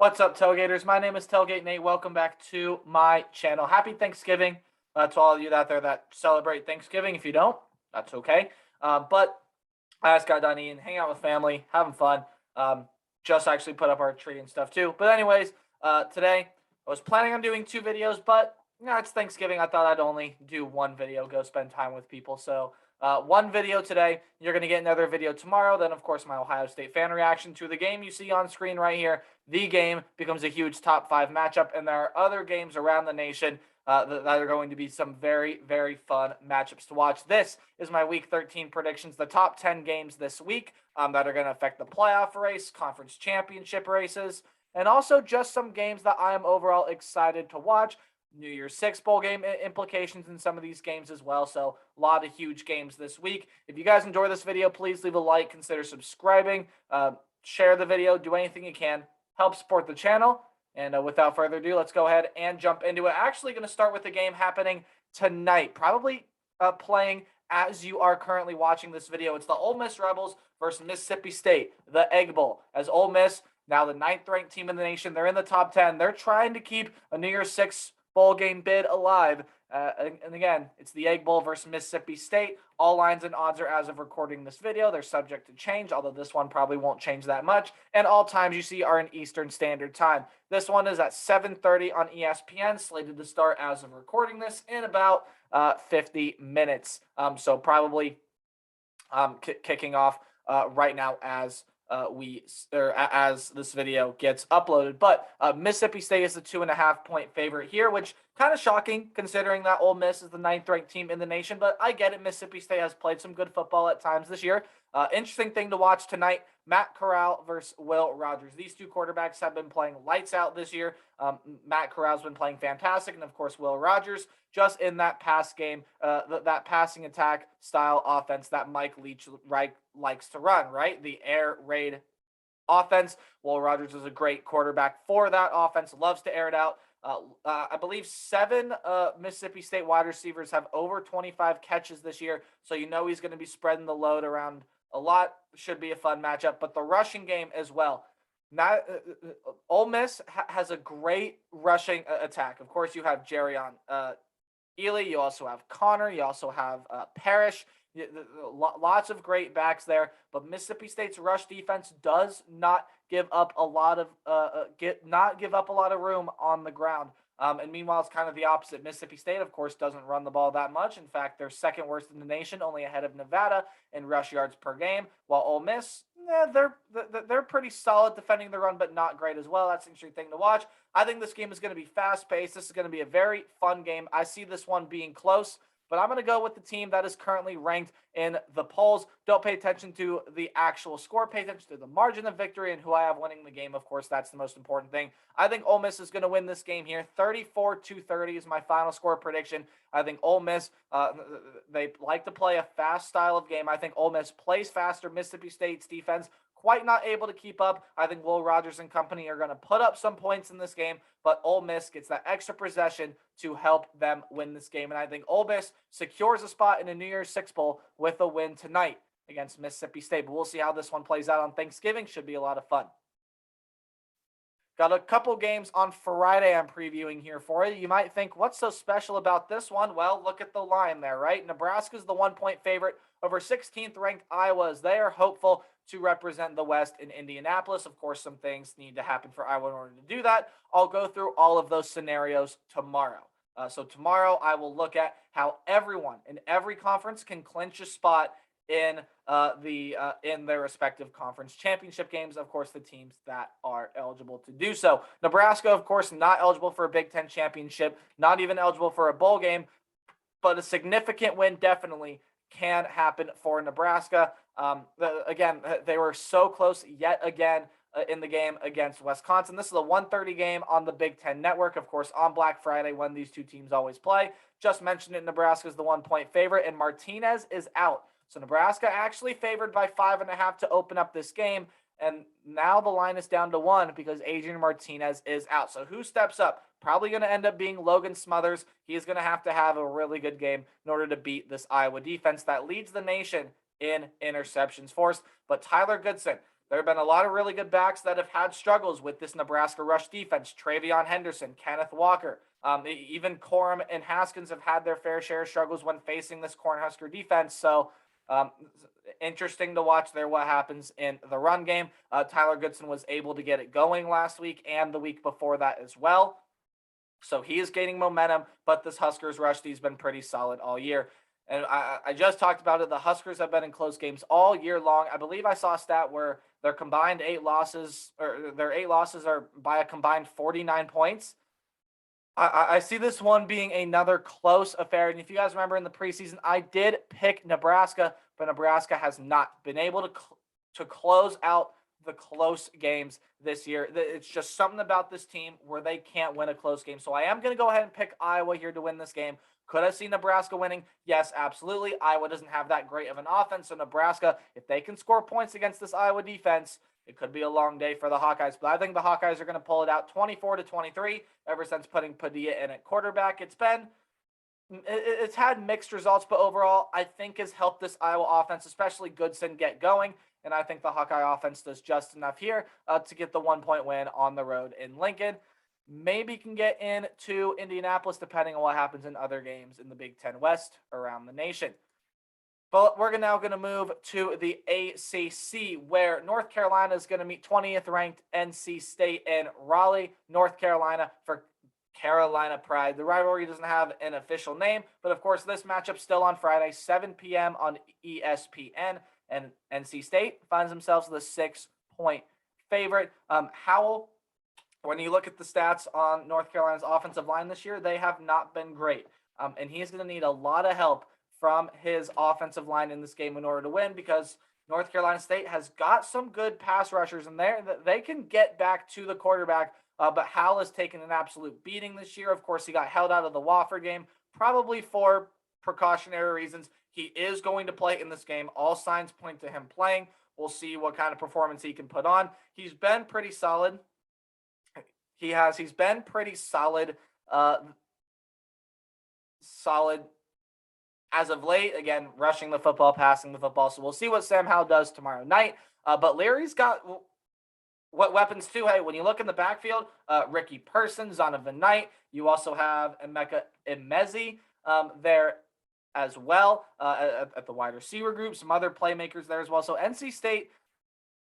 What's up, Tailgaters? My name is Tailgate Nate. Welcome back to my channel. Happy Thanksgiving to all of you out there that celebrate Thanksgiving. If you don't, that's okay. But I just got done eating, hanging out with family, having fun. Just actually put up our tree and stuff too. But anyways, today I was planning on doing 2 videos, but it's Thanksgiving. I thought I'd only do one video, go spend time with people. So one video today. You're going to get another video tomorrow. Then, of course, my Ohio State fan reaction to the game you see on screen right here. The game becomes a huge top 5 matchup, and there are other games around the nation that are going to be some very, very fun matchups to watch. This is my Week 13 predictions, the top 10 games this week that are going to affect the playoff race, conference championship races, and also just some games that I am overall excited to watch. New Year's Six bowl game implications in some of these games as well. So a lot of huge games this week. If you guys enjoy this video, please leave a like, consider subscribing, share the video, do anything you can, help support the channel. And without further ado, let's go ahead and jump into it. Actually going to start with the game happening tonight, probably playing as you are currently watching this video. It's the Ole Miss Rebels versus Mississippi State, the Egg Bowl, as Ole Miss, now the 9th ranked team in the nation. They're in the top 10. They're trying to keep a New Year's Six bowl game bid alive. And again, it's the Egg Bowl versus Mississippi State. All lines and odds are as of recording this video. They're subject to change, although this one probably won't change that much. And all times you see are in Eastern Standard Time. This one is at 7:30 on ESPN, slated to start as of recording this in about 50 minutes. So probably kicking off right now as as this video gets uploaded. But Mississippi State is the 2.5-point favorite here, which kind of shocking considering that Ole Miss is the 9th ranked team in the nation. But I get it. Mississippi State has played some good football at times this year. Interesting thing to watch tonight, Matt Corral versus Will Rogers. These two quarterbacks have been playing lights out this year. Matt Corral's been playing fantastic, and of course Will Rogers just in that pass game, that passing attack style offense that Mike Leach likes to run, right? The air raid offense. Will Rogers is a great quarterback for that offense, loves to air it out. I believe 7 Mississippi State wide receivers have over 25 catches this year, so you know he's going to be spreading the load around a lot. Should be a fun matchup, but the rushing game as well. Ole Miss has a great rushing attack. Of course, you have Jerion Ely, you also have Connor, you also have Parrish. Lots of great backs there, but Mississippi State's rush defense does not give up a lot of room on the ground. And meanwhile, it's kind of the opposite. Mississippi State, of course, doesn't run the ball that much. In fact, they're second worst in the nation, only ahead of Nevada in rush yards per game. While Ole Miss, they're pretty solid defending the run, but not great as well. That's an interesting thing to watch. I think this game is going to be fast-paced. This is going to be a very fun game. I see this one being close, but I'm going to go with the team that is currently ranked in the polls. Don't pay attention to the actual score. Pay attention to the margin of victory and who I have winning the game. Of course, that's the most important thing. I think Ole Miss is going to win this game here. 34-30 is my final score prediction. I think Ole Miss, they like to play a fast style of game. I think Ole Miss plays faster. Mississippi State's defense quite not able to keep up. I think Will Rogers and company are going to put up some points in this game, but Ole Miss gets that extra possession to help them win this game. And I think Ole Miss secures a spot in a New Year's Six bowl with a win tonight against Mississippi State. But we'll see how this one plays out on Thanksgiving. Should be a lot of fun. Got a couple games on Friday I'm previewing here for you. You might think, what's so special about this one? Well, look at the line there, right? Nebraska's the 1-point favorite over 16th ranked Iowa. They are hopeful to represent the West in Indianapolis. Of course, some things need to happen for Iowa in order to do that. I'll go through all of those scenarios tomorrow. So tomorrow I will look at how everyone in every conference can clinch a spot in their respective conference championship games. Of course, the teams that are eligible to do so. Nebraska, of course, not eligible for a Big Ten championship, not even eligible for a bowl game, but a significant win definitely can happen for Nebraska. Again, they were so close yet again in the game against Wisconsin. This is a 1:30 game on the Big Ten Network, of course, on Black Friday when these two teams always play. Just mentioned it, Nebraska is the 1-point favorite, and Martinez is out. So Nebraska actually favored by 5.5 to open up this game, and now the line is down to 1 because Adrian Martinez is out. So who steps up? Probably going to end up being Logan Smothers. He's going to have a really good game in order to beat this Iowa defense that leads the nation in interceptions forced. But Tyler Goodson, there have been a lot of really good backs that have had struggles with this Nebraska rush defense. Travion Henderson, Kenneth Walker, even Corum and Haskins have had their fair share of struggles when facing this Cornhusker defense. So interesting to watch there what happens in the run game. Tyler Goodson was able to get it going last week and the week before that as well. So he is gaining momentum, but this Huskers rush, he's been pretty solid all year. And I just talked about it. The Huskers have been in close games all year long. I believe I saw a stat where their combined 8 losses, or their 8 losses are by a combined 49 points. I see this one being another close affair. And if you guys remember in the preseason, I did pick Nebraska, but Nebraska has not been able to close out the close games this year. It's just something about this team where they can't win a close game. So I am going to go ahead and pick Iowa here to win this game. Could I see Nebraska winning? Yes, absolutely. Iowa doesn't have that great of an offense. So Nebraska, if they can score points against this Iowa defense, it could be a long day for the Hawkeyes. But I think the Hawkeyes are going to pull it out 24-23. Ever since putting Padilla in at quarterback, it's had mixed results, but overall, I think has helped this Iowa offense, especially Goodson, get going. And I think the Hawkeye offense does just enough here to get the 1-point win on the road in Lincoln. Maybe can get into Indianapolis, depending on what happens in other games in the Big Ten West around the nation. But we're now going to move to the ACC, where North Carolina is going to meet 20th ranked NC State in Raleigh, North Carolina, for Carolina Pride. The rivalry doesn't have an official name, but of course this matchup still on Friday, 7 p.m. on ESPN, and NC State finds themselves the 6-point favorite. Howell, when you look at the stats on North Carolina's offensive line this year, they have not been great, and he's going to need a lot of help from his offensive line in this game in order to win, because North Carolina State has got some good pass rushers in there that they can get back to the quarterback. But Howell has taken an absolute beating this year. Of course, he got held out of the Wofford game, probably for precautionary reasons. He is going to play in this game. All signs point to him playing. We'll see what kind of performance he can put on. He's been pretty solid. He's been pretty solid. Solid as of late. Again, rushing the football, passing the football. So we'll see what Sam Howell does tomorrow night. But Leary's got what weapons too? Hey, when you look in the backfield, Ricky Person, Zonovan Knight. You also have Emeka Emezi there as well at the wide receiver group. Some other playmakers there as well. So NC State,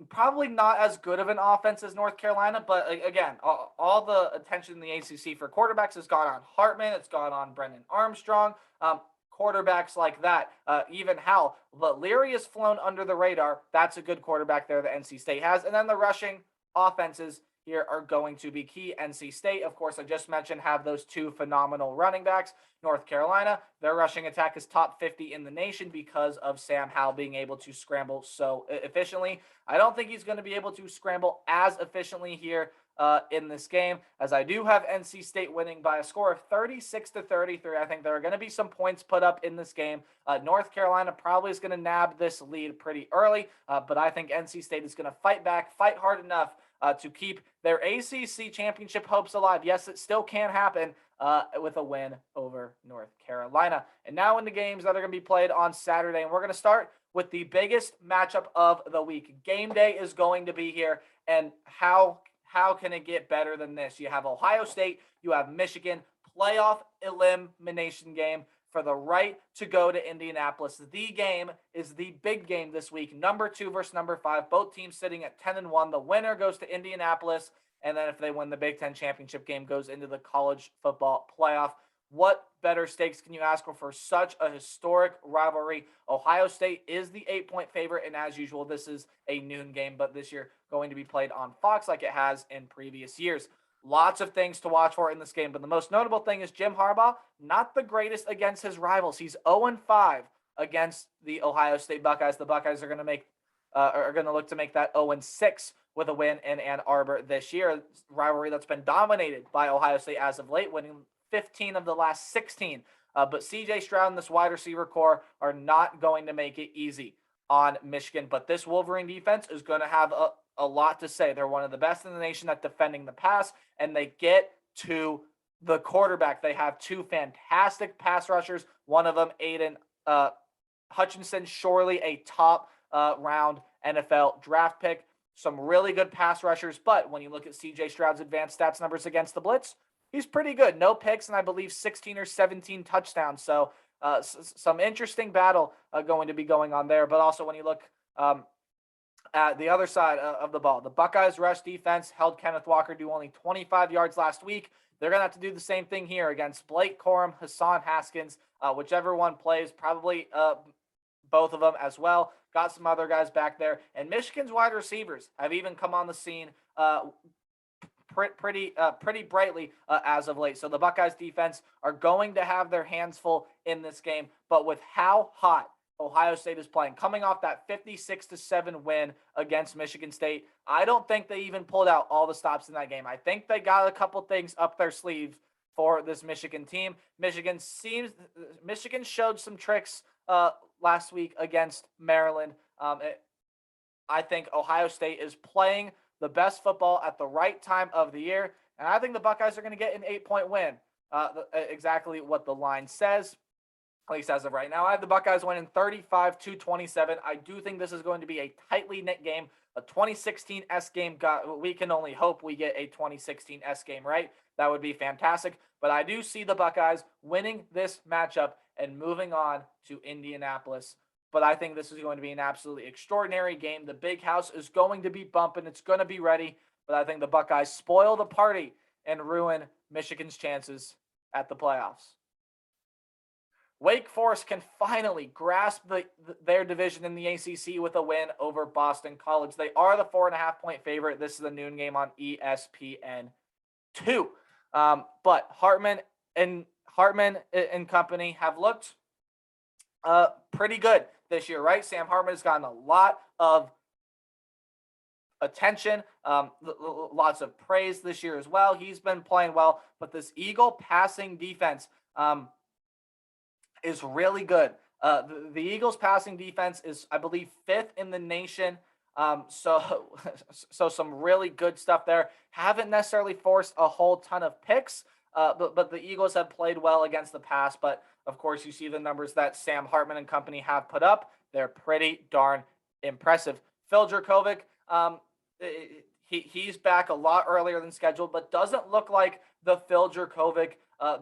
probably not as good of an offense as North Carolina, but again, all the attention in the ACC for quarterbacks has gone on Hartman. It's gone on Brennan Armstrong. Quarterbacks like that, even Howell. But Leary has flown under the radar. That's a good quarterback there that NC State has. And then the rushing offenses here are going to be key. NC State, of course, I just mentioned, have those 2 phenomenal running backs. North Carolina, their rushing attack is top 50 in the nation because of Sam Howell being able to scramble so efficiently. I don't think he's going to be able to scramble as efficiently here in this game, as I do have NC State winning by a score of 36-33. I think there are going to be some points put up in this game. North Carolina probably is going to nab this lead pretty early, but I think NC State is going to fight back, fight hard enough to keep their ACC championship hopes alive. Yes, it still can happen with a win over North Carolina. And now in the games that are going to be played on Saturday, and we're going to start with the biggest matchup of the week. Game day is going to be here, and how can it get better than this? You have Ohio State, you have Michigan, playoff elimination game for the right to go to Indianapolis. The game is the big game this week. Number 2 versus number 5. Both teams sitting at 10-1. The winner goes to Indianapolis, and then if they win the Big Ten championship game, goes into the college football playoff. What better stakes can you ask for such a historic rivalry? Ohio State is the 8-point favorite, and as usual, this is a noon game, but this year going to be played on Fox like it has in previous years. Lots of things to watch for in this game, but the most notable thing is Jim Harbaugh, not the greatest against his rivals. He's 0-5 against the Ohio State Buckeyes. The Buckeyes are going to look to make that 0-6 with a win in Ann Arbor this year. Rivalry that's been dominated by Ohio State as of late, winning 15 of the last 16. But C.J. Stroud and this wide receiver core are not going to make it easy on Michigan. But this Wolverine defense is going to have a lot to say. They're one of the best in the nation at defending the pass, and they get to the quarterback. They have 2 fantastic pass rushers. One of them, Aiden Hutchinson, surely a top round NFL draft pick. some really good pass rushers. But when you look at C.J. Stroud's advanced stats numbers against the blitz, he's pretty good. No picks, and I believe 16 or 17 touchdowns. So some interesting battle going to be going on there. But also when you look at the other side of the ball, the Buckeyes rush defense held Kenneth Walker to only 25 yards last week. They're going to have to do the same thing here against Blake Corum, Hassan Haskins, whichever one plays, probably both of them as well. Got some other guys back there. And Michigan's wide receivers have even come on the scene pretty brightly as of late. So the Buckeyes defense are going to have their hands full in this game. But with how hot Ohio State is playing, coming off that 56-7 win against Michigan State, I don't think they even pulled out all the stops in that game. I think they got a couple things up their sleeve for this Michigan team. Michigan showed some tricks last week against Maryland. I think Ohio State is playing the best football at the right time of the year, and I think the Buckeyes are going to get an 8-point win. Exactly what the line says. At least as of right now, I have the Buckeyes winning 35-27. I do think this is going to be a tightly knit game, a 2016-esque game. We can only hope we get a 2016-esque game, right? That would be fantastic. But I do see the Buckeyes winning this matchup and moving on to Indianapolis. But I think this is going to be an absolutely extraordinary game. The big house is going to be bumping. It's going to be ready. But I think the Buckeyes spoil the party and ruin Michigan's chances at the playoffs. Wake Forest can finally grasp their division in the ACC with a win over Boston College. They are the 4.5-point favorite. This is a noon game on ESPN2. But Hartman and company have looked pretty good this year, right? Sam Hartman has gotten a lot of attention, lots of praise this year as well. He's been playing well, but this Eagle passing defense is really good. The Eagles' passing defense is, I believe, 5th in the nation. So some really good stuff there. Haven't necessarily forced a whole ton of picks, but the Eagles have played well against the pass. But, of course, you see the numbers that Sam Hartman and company have put up. They're pretty darn impressive. Phil Jurkovec, he's back a lot earlier than scheduled, but doesn't look like the Phil Jurkovec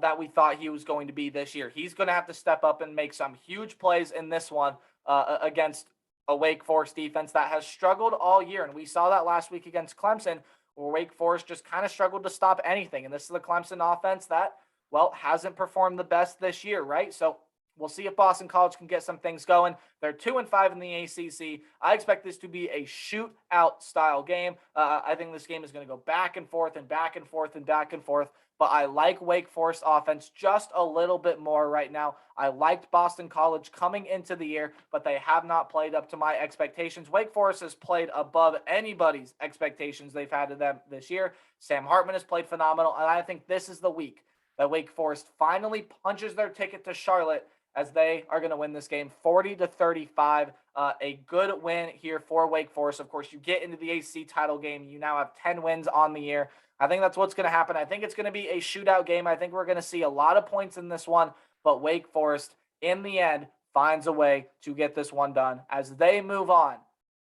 that we thought he was going to be this year. He's going to have to step up and make some huge plays in this one against a Wake Forest defense that has struggled all year. And we saw that last week against Clemson, where Wake Forest just kind of struggled to stop anything. And this is the Clemson offense that, well, hasn't performed the best this year, right? So we'll see if Boston College can get some things going. They're 2-5 in the ACC. I expect this to be a shootout style game. I think this game is going to go back and forth and back and forth and back and forth. But I like Wake Forest offense just a little bit more right now. I liked Boston College coming into the year, but they have not played up to my expectations. Wake Forest has played above anybody's expectations they've had of them this year. Sam Hartman has played phenomenal, and I think this is the week that Wake Forest finally punches their ticket to Charlotte, as they are going to win this game 40-35. A good win here for Wake Forest. Of course, you get into the ACC title game. You now have 10 wins on the year. I think that's what's going to happen. I think it's going to be a shootout game. I think we're going to see a lot of points in this one, but Wake Forest, in the end, finds a way to get this one done as they move on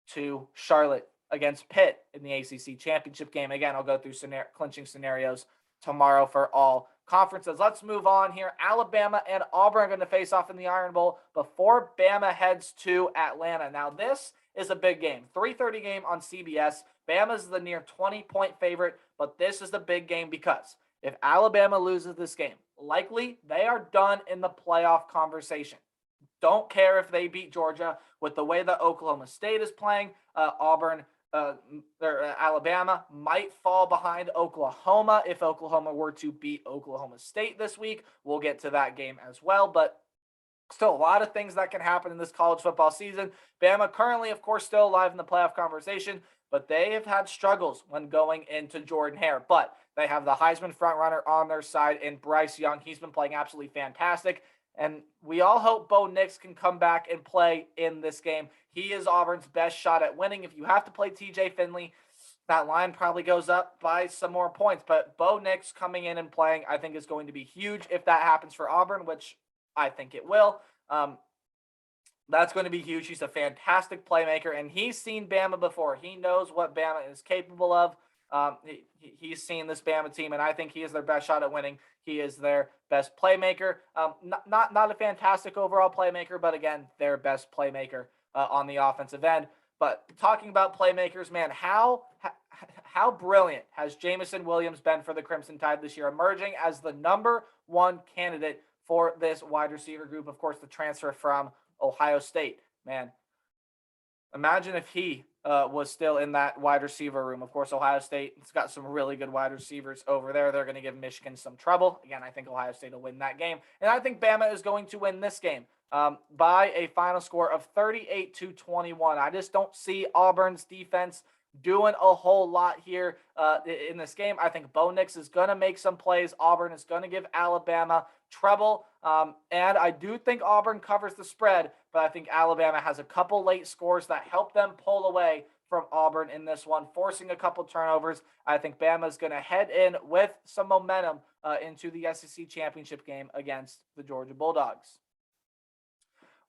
to Charlotte against Pitt in the ACC championship game. Again, I'll go through clinching scenarios tomorrow for all conferences. Let's move on here. Alabama and Auburn are going to face off in the Iron Bowl before Bama heads to Atlanta. Now, this is a big game. 3:30 game on CBS. Bama's the near 20-point favorite, but this is the big game because if Alabama loses this game, likely they are done in the playoff conversation. Don't care if they beat Georgia. With the way that Oklahoma State is playing, Alabama might fall behind Oklahoma if Oklahoma were to beat Oklahoma State this week. We'll get to that game as well, but still a lot of things that can happen in this college football season. Bama currently, of course, still alive in the playoff conversation, but they have had struggles when going into Jordan Hare. But they have the Heisman frontrunner on their side in Bryce Young. He's been playing absolutely fantastic. And we all hope Bo Nix can come back and play in this game. He is Auburn's best shot at winning. If you have to play TJ Finley, that line probably goes up by some more points. But Bo Nix coming in and playing, I think, is going to be huge if that happens for Auburn, which I think it will. That's going to be huge. He's a fantastic playmaker, and he's seen Bama before. He knows what Bama is capable of. He's seen this Bama team, and I think he is their best shot at winning. He is their best playmaker. Not a fantastic overall playmaker, but again, their best playmaker on the offensive end. But talking about playmakers, man, how brilliant has Jameson Williams been for the Crimson Tide this year, emerging as the #1 candidate for this wide receiver group. Of course, the transfer from Ohio State. Man, imagine if he was still in that wide receiver room. Of course, Ohio State has got some really good wide receivers over there. They're going to give Michigan some trouble. Again, I think Ohio State will win that game. And I think Bama is going to win this game by a final score of 38-21. I just don't see Auburn's defense doing a whole lot here in this game. I think Bo Nix is going to make some plays. Auburn is going to give Alabama trouble. And I do think Auburn covers the spread, but I think Alabama has a couple late scores that help them pull away from Auburn in this one, forcing a couple turnovers. I think Bama is going to head in with some momentum into the SEC championship game against the Georgia Bulldogs.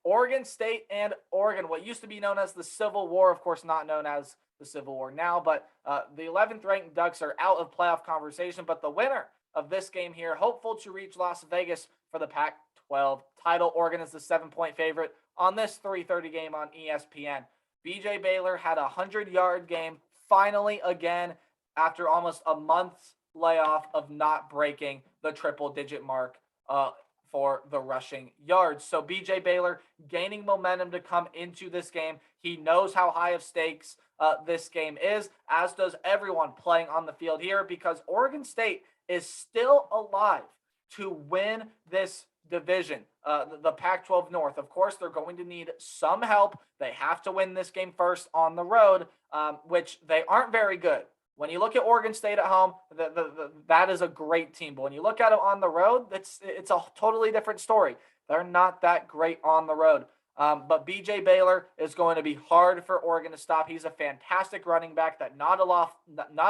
Oregon State and Oregon, what used to be known as the Civil War, of course not known as the Civil War now, but the 11th ranked Ducks are out of playoff conversation, but the winner of this game here, hopeful to reach Las Vegas for the Pac-12 title. Oregon is the 7-point favorite on this 3:30 game on ESPN. BJ Baylor had a 100-yard game finally again after almost a month's layoff of not breaking the triple-digit mark for the rushing yards. So BJ Baylor gaining momentum to come into this game. He knows how high of stakes this game is, as does everyone playing on the field here, because Oregon State is still alive to win this division, the Pac-12 North. Of course, they're going to need some help. They have to win this game first on the road, which they aren't very good. When you look at Oregon State at home, that is a great team. But when you look at it on the road, it's a totally different story. They're not that great on the road. But BJ Baylor is going to be hard for Oregon to stop. He's a fantastic running back that not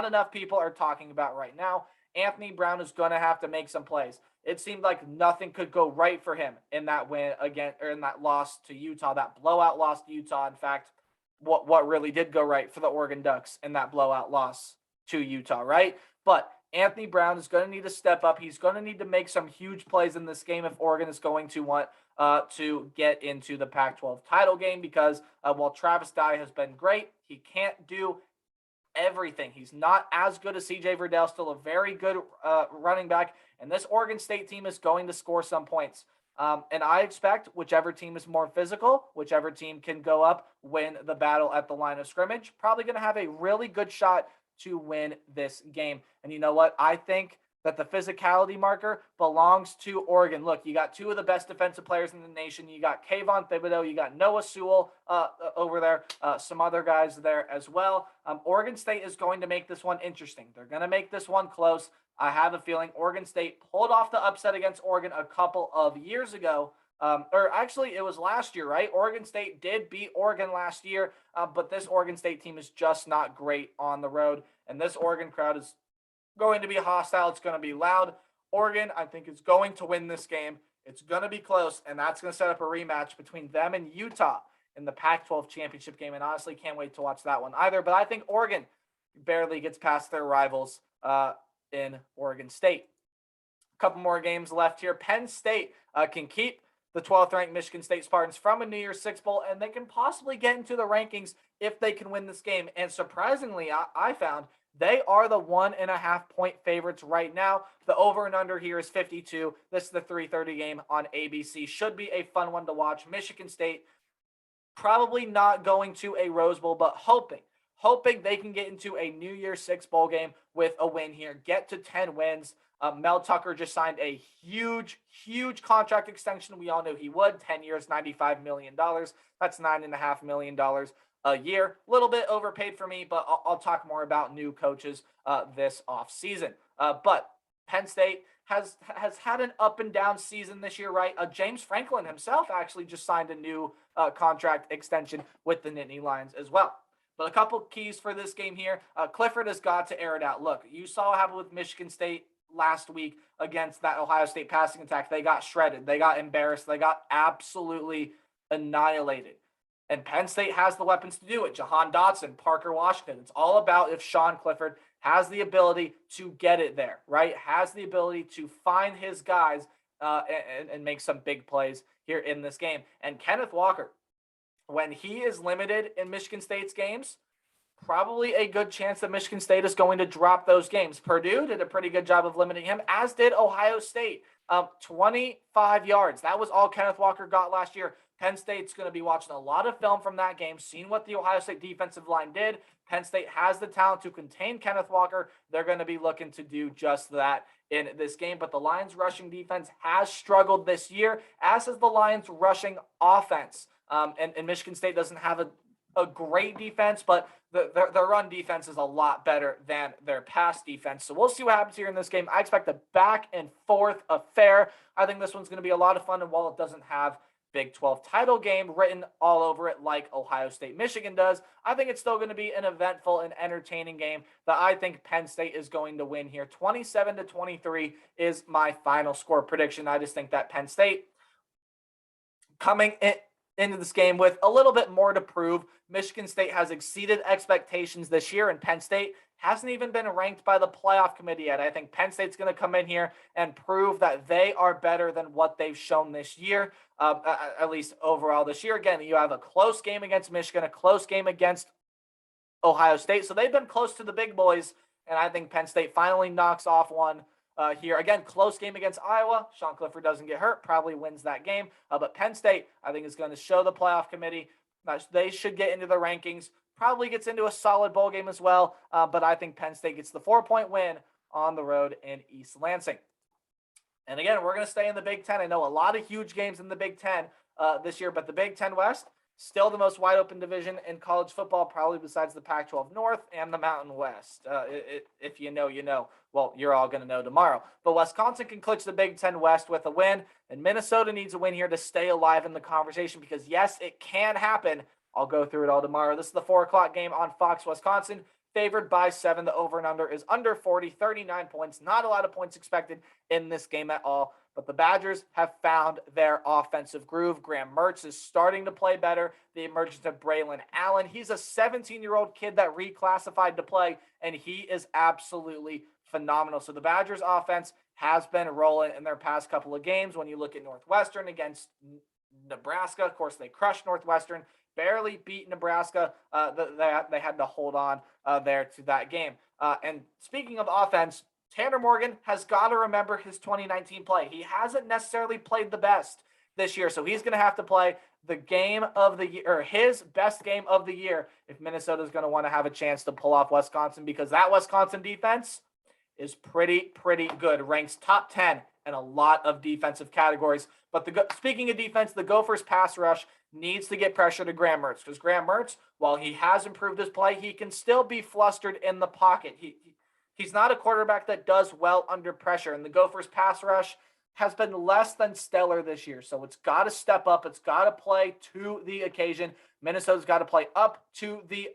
enough people are talking about right now. Anthony Brown is going to have to make some plays. It seemed like nothing could go right for him in that win again, or in that loss to Utah, that blowout loss to Utah. In fact, what really did go right for the Oregon Ducks in that blowout loss to Utah, right? But Anthony Brown is going to need to step up. He's going to need to make some huge plays in this game if Oregon is going to want to get into the Pac-12 title game, because while Travis Dye has been great, he can't do everything. He's not as good as CJ Verdell, still a very good running back, and this Oregon State team is going to score some points. And I expect whichever team is more physical, whichever team can go up, win the battle at the line of scrimmage, probably going to have a really good shot to win this game. And you know what? I think that the physicality marker belongs to Oregon. Look, you got two of the best defensive players in the nation. You got Kayvon Thibodeau. You got Noah Sewell over there. Some other guys there as well. Oregon State is going to make this one interesting. They're going to make this one close. I have a feeling Oregon State pulled off the upset against Oregon a couple of years ago. Or actually, it was last year, right? Oregon State did beat Oregon last year, but this Oregon State team is just not great on the road. And this Oregon crowd is going to be hostile. It's going to be loud. Oregon, I think, is going to win this game. It's going to be close, and that's going to set up a rematch between them and Utah in the Pac-12 championship game. And honestly, can't wait to watch that one either. But I think Oregon barely gets past their rivals in Oregon State. A couple more games left here. Penn State can keep the 12th ranked Michigan State Spartans from a New Year's Six Bowl, and they can possibly get into the rankings if they can win this game. And surprisingly, I found they are the 1.5 point favorites right now. The over and under here is 52. This is the 3:30 game on ABC. Should be a fun one to watch. Michigan State probably not going to a Rose Bowl, but hoping they can get into a New Year's Six Bowl game with a win here. Get to 10 wins. Mel Tucker just signed a huge contract extension. We all knew he would. 10 years, $95 million. That's $9.5 million a year. A little bit overpaid for me, but I'll talk more about new coaches this offseason. But Penn State has had an up and down season this year, right? James Franklin himself actually just signed a new contract extension with the Nittany Lions as well. But a couple keys for this game here. Clifford has got to air it out. Look, you saw what happened with Michigan State last week against that Ohio State passing attack. They got shredded. They got embarrassed. They got absolutely annihilated. And Penn State has the weapons to do it. Jahan Dotson, Parker Washington. It's all about if Sean Clifford has the ability to get it there, right? Has the ability to find his guys and make some big plays here in this game. And Kenneth Walker, when he is limited in Michigan State's games, probably a good chance that Michigan State is going to drop those games. Purdue did a pretty good job of limiting him, as did Ohio State. 25 yards. That was all Kenneth Walker got last year. Penn State's going to be watching a lot of film from that game, seeing what the Ohio State defensive line did. Penn State has the talent to contain Kenneth Walker. They're going to be looking to do just that in this game. But the Lions' rushing defense has struggled this year, as has the Lions' rushing offense. And Michigan State doesn't have a great defense, but their run defense is a lot better than their pass defense. So we'll see what happens here in this game. I expect a back and forth affair. I think this one's going to be a lot of fun, and while it doesn't have Big 12 title game written all over it like Ohio State, Michigan does, I think it's still going to be an eventful and entertaining game that I think Penn State is going to win here. 27-23 is my final score prediction. I just think that Penn State coming into this game with a little bit more to prove. Michigan State has exceeded expectations this year, and Penn State hasn't even been ranked by the playoff committee yet. I think Penn State's going to come in here and prove that they are better than what they've shown this year, at least overall this year. Again, you have a close game against Michigan, a close game against Ohio State. So they've been close to the big boys, and I think Penn State finally knocks off one here. Again, close game against Iowa. Sean Clifford doesn't get hurt, probably wins that game. But Penn State, I think, is going to show the playoff committee that they should get into the rankings. Probably gets into a solid bowl game as well. But I think Penn State gets the 4-point win on the road in East Lansing. And again, we're going to stay in the Big Ten. I know a lot of huge games in the Big Ten this year, but the Big Ten West, still the most wide open division in college football, probably besides the Pac-12 North and the Mountain West. If you know, you know. Well, you're all going to know tomorrow. But Wisconsin can clinch the Big Ten West with a win, and Minnesota needs a win here to stay alive in the conversation because, yes, it can happen. I'll go through it all tomorrow. This is the 4 o'clock game on Fox. Wisconsin favored by 7. The over and under is under 40, 39 points. Not a lot of points expected in this game at all. But the Badgers have found their offensive groove. Graham Mertz is starting to play better. The emergence of Braylon Allen. He's a 17-year-old kid that reclassified to play, and he is absolutely phenomenal. So the Badgers offense has been rolling in their past couple of games. When you look at Northwestern against Nebraska, of course, they crushed Northwestern, barely beat Nebraska. They had to hold on there to that game. And speaking of offense, Tanner Morgan has got to remember his 2019 play. He hasn't necessarily played the best this year, so he's going to have to play the game of the year, or his best game of the year, if Minnesota is going to want to have a chance to pull off Wisconsin, because that Wisconsin defense is pretty good. Ranks top 10 in a lot of defensive categories. But speaking of defense, the Gophers pass rush needs to get pressure to Graham Mertz, because Graham Mertz, while he has improved his play, he can still be flustered in the pocket. He's not a quarterback that does well under pressure, and the Gophers pass rush has been less than stellar this year. So it's got to step up. It's got to play to the occasion. Minnesota's got to play up to the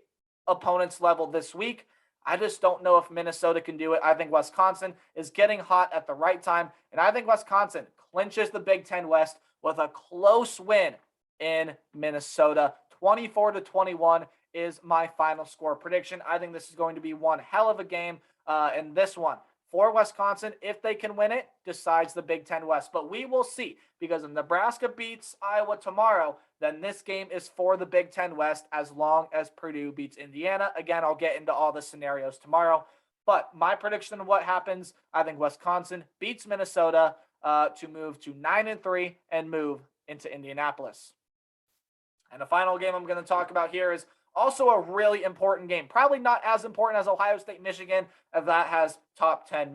opponent's level this week. I just don't know if Minnesota can do it. I think Wisconsin is getting hot at the right time, and I think Wisconsin clinches the Big Ten West with a close win in Minnesota. 24-21 is my final score prediction. I think this is going to be one hell of a game, and this one for Wisconsin, if they can win it, decides the Big Ten West. But we will see, because if Nebraska beats Iowa tomorrow, then this game is for the Big Ten West as long as Purdue beats Indiana. Again, I'll get into all the scenarios tomorrow. But my prediction of what happens, I think Wisconsin beats Minnesota to move to 9-3 and move into Indianapolis. And the final game I'm going to talk about here is also a really important game. Probably not as important as Ohio State, Michigan, as that has top 10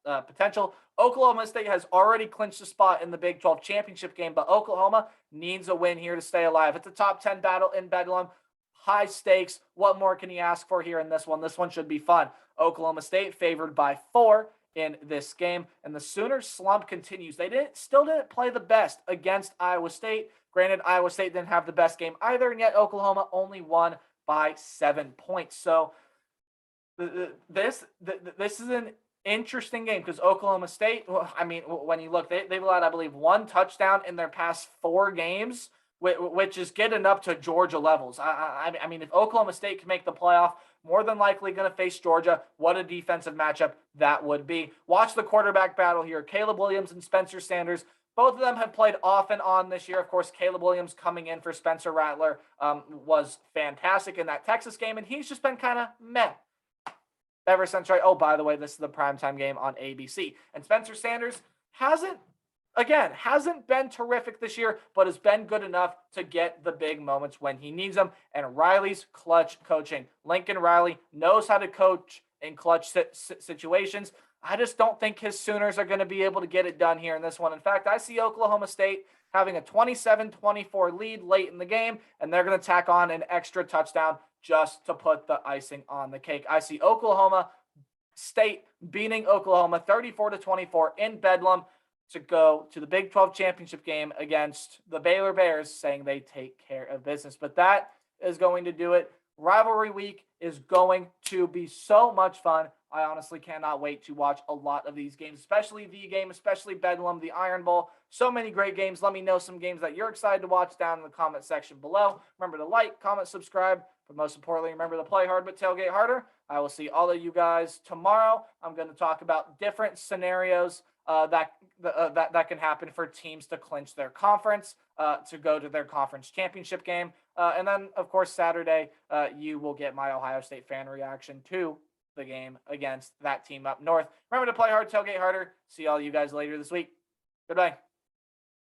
potential. Oklahoma State has already clinched a spot in the Big 12 championship game, but Oklahoma needs a win here to stay alive. It's a top 10 battle in Bedlam. High stakes. What more can you ask for here in this one? This one should be fun. Oklahoma State favored by 4 in this game, and the Sooners slump continues. They still didn't play the best against Iowa State. Granted, Iowa State didn't have the best game either, and yet Oklahoma only won by 7 points. So this is an interesting game because Oklahoma State, I mean, when you look, they've allowed, I believe, 1 touchdown in their past 4 games, which is getting up to Georgia levels. I mean, if Oklahoma State can make the playoff, more than likely going to face Georgia. What a defensive matchup that would be. Watch the quarterback battle here. Caleb Williams and Spencer Sanders. Both of them have played off and on this year. Of course, Caleb Williams coming in for Spencer Rattler was fantastic in that Texas game, and he's just been kind of meh ever since, right? Oh, by the way, this is the primetime game on ABC. And Spencer Sanders hasn't been terrific this year, but has been good enough to get the big moments when he needs them. And Riley's clutch coaching. Lincoln Riley knows how to coach in clutch situations. I just don't think his Sooners are going to be able to get it done here in this one. In fact, I see Oklahoma State having a 27-24 lead late in the game, and they're going to tack on an extra touchdown just to put the icing on the cake. I see Oklahoma State beating Oklahoma 34-24 in Bedlam to go to the Big 12 championship game against the Baylor Bears, saying they take care of business. But that is going to do it. Rivalry week is going to be so much fun. I honestly cannot wait to watch a lot of these games, especially the game, especially Bedlam, the Iron Bowl. So many great games. Let me know some games that you're excited to watch down in the comment section below. Remember to like, comment, subscribe, but most importantly, remember to play hard but tailgate harder. I will see all of you guys tomorrow. I'm going to talk about different scenarios that can happen for teams to clinch their conference, to go to their conference championship game. And then, of course, Saturday, you will get my Ohio State fan reaction to the game against that team up north. Remember to play hard, tailgate harder. See all you guys later this week. Goodbye.